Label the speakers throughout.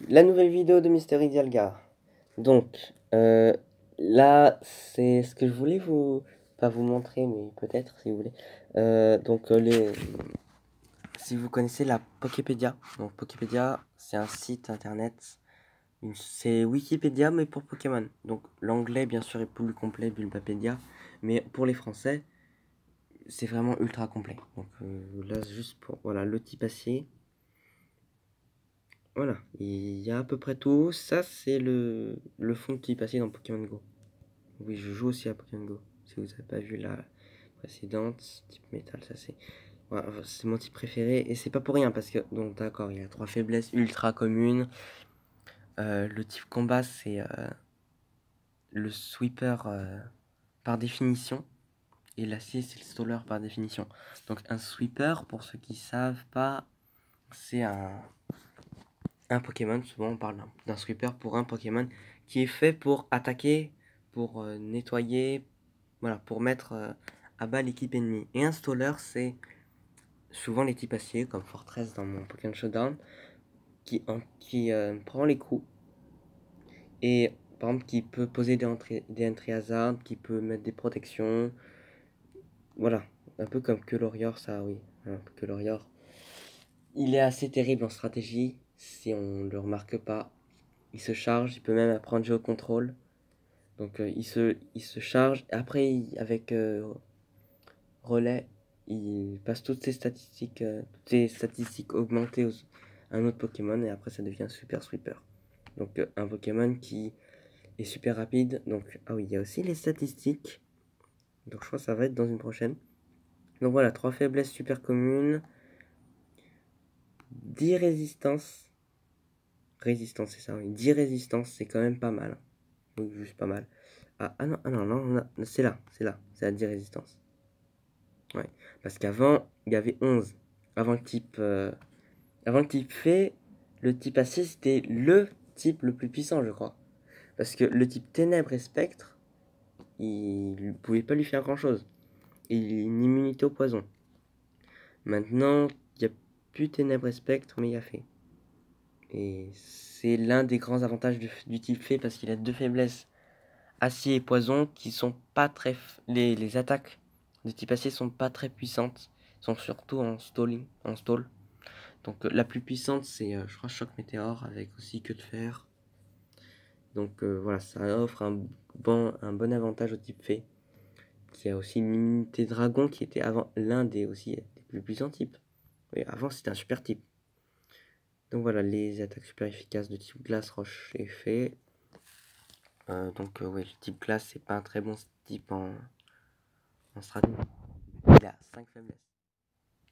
Speaker 1: La nouvelle vidéo de Mystery Dialga. Donc, là, c'est ce que je voulais pas vous montrer, mais peut-être si vous voulez. Si vous connaissez la Poképédia. Donc, Poképédia, c'est un site internet. C'est Wikipédia, mais pour Pokémon. Donc, l'anglais, bien sûr, est plus complet, Bulbapédia. Mais pour les Français, c'est vraiment ultra complet. Donc, là, juste pour, voilà, le type acier. Voilà, il y a à peu près tout. Ça, c'est le fond qui est passé dans Pokémon Go. Oui, je joue aussi à Pokémon Go. Si vous n'avez pas vu la précédente, type métal, ça c'est. Voilà, c'est mon type préféré. Et c'est pas pour rien parce que, donc d'accord, il y a 3 faiblesses ultra communes. Le type combat, c'est le sweeper par définition. Et l'acier, c'est le staller par définition. Donc un sweeper, pour ceux qui savent pas, c'est un Pokémon, souvent on parle d'un sweeper pour un Pokémon qui est fait pour attaquer, pour nettoyer, voilà, pour mettre à bas l'équipe ennemie. Et un Stoller, c'est souvent les types acier, comme Fortress dans mon Pokémon Showdown, qui prend les coups et par exemple qui peut poser des entry hazard, qui peut mettre des protections, voilà, un peu comme Colorior, ça oui, hein, Colorior. Il est assez terrible en stratégie, si on ne le remarque pas. Il se charge, il peut même apprendre jeu au contrôle. Donc il se charge. Après, avec relais, il passe toutes ses statistiques augmentées à un autre Pokémon. Et après, ça devient Super Sweeper. Donc un Pokémon qui est super rapide. Donc, ah oui, il y a aussi les statistiques. Donc je crois que ça va être dans une prochaine. Donc voilà, 3 faiblesses super communes. 10 résistances. Résistance, c'est ça, oui. 10 résistances, c'est quand même pas mal. Oui, juste pas mal. Non, c'est là, c'est la 10 résistances. Ouais, parce qu'avant, il y avait 11. Avant le type fée, le type acier, c'était le type le plus puissant, je crois. Parce que le type ténèbres et spectre, il ne pouvait pas lui faire grand-chose. Il a une immunité au poison. Maintenant, il n'y a plus ténèbres et spectre, mais il y a fée. Et c'est l'un des grands avantages du type fée, parce qu'il a 2 faiblesses. Acier et poison qui sont pas très. Les attaques de type acier sont pas très puissantes. Sont surtout en stall. Donc la plus puissante c'est je crois choc météore avec aussi queue de fer. Donc voilà, ça offre un bon avantage au type fée. Qui a aussi une immunité dragon qui était avant l'un des plus puissants types. Et avant c'était un super type. Donc voilà, les attaques super efficaces de type glace, roche et fée. Ouais, le type glace c'est pas un très bon type en stratégie. Il a 5 faiblesses.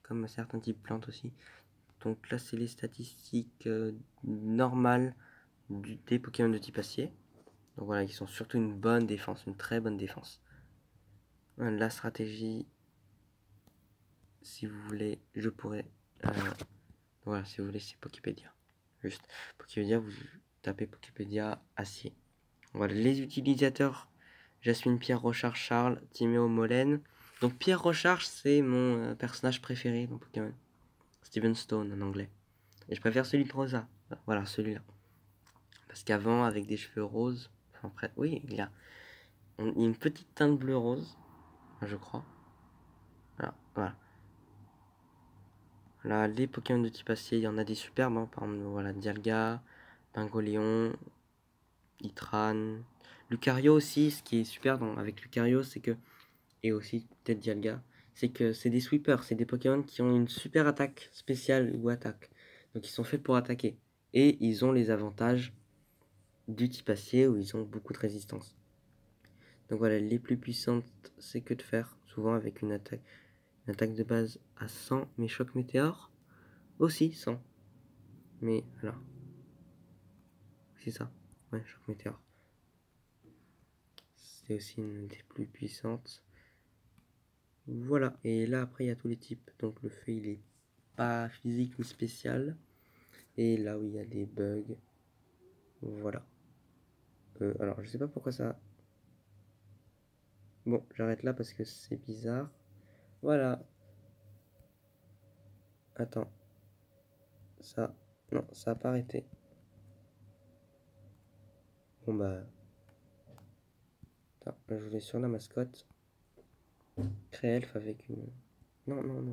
Speaker 1: Comme certains types plantes aussi. Donc là, c'est les statistiques normales des Pokémon de type acier. Donc voilà, ils sont surtout une bonne défense, une très bonne défense. La stratégie, si vous voulez, je pourrais. Voilà, si vous voulez, c'est Poképédia. Juste Poképédia, vous tapez Poképédia acier. Voilà, les utilisateurs Jasmine, Pierre, Rochard, Charles, Timéo, Molène. Donc Pierre Rochard, c'est mon personnage préféré dans Pokémon. Steven Stone en anglais. Et je préfère celui de Rosa. Voilà, celui-là. Parce qu'avant, avec des cheveux roses, enfin, après, oui, il y a une petite teinte bleu rose, je crois. Voilà. Là, les Pokémon de type acier, il y en a des superbes. Hein. Par exemple, voilà, Dialga, Pingoléon, Itran, Lucario aussi. Ce qui est super avec Lucario, c'est que, et aussi peut-être Dialga, c'est que c'est des sweepers, c'est des Pokémon qui ont une super attaque spéciale ou attaque. Donc ils sont faits pour attaquer. Et ils ont les avantages du type acier où ils ont beaucoup de résistance. Donc voilà, les plus puissantes, c'est que de faire, souvent avec une attaque de base à 100, mais choc météore, aussi 100. Mais voilà, c'est ça, ouais, choc météore. C'est aussi une des plus puissantes. Voilà, et là après il y a tous les types. Donc le feu il est pas physique mais spécial. Et là où il y a des bugs, voilà. Alors je sais pas pourquoi ça. Bon, j'arrête là parce que c'est bizarre. Voilà. Attends. Ça. Non, ça a pas arrêté. Bon bah... Attends, je vais sur la mascotte. Créer elfe avec une... Non, non, non.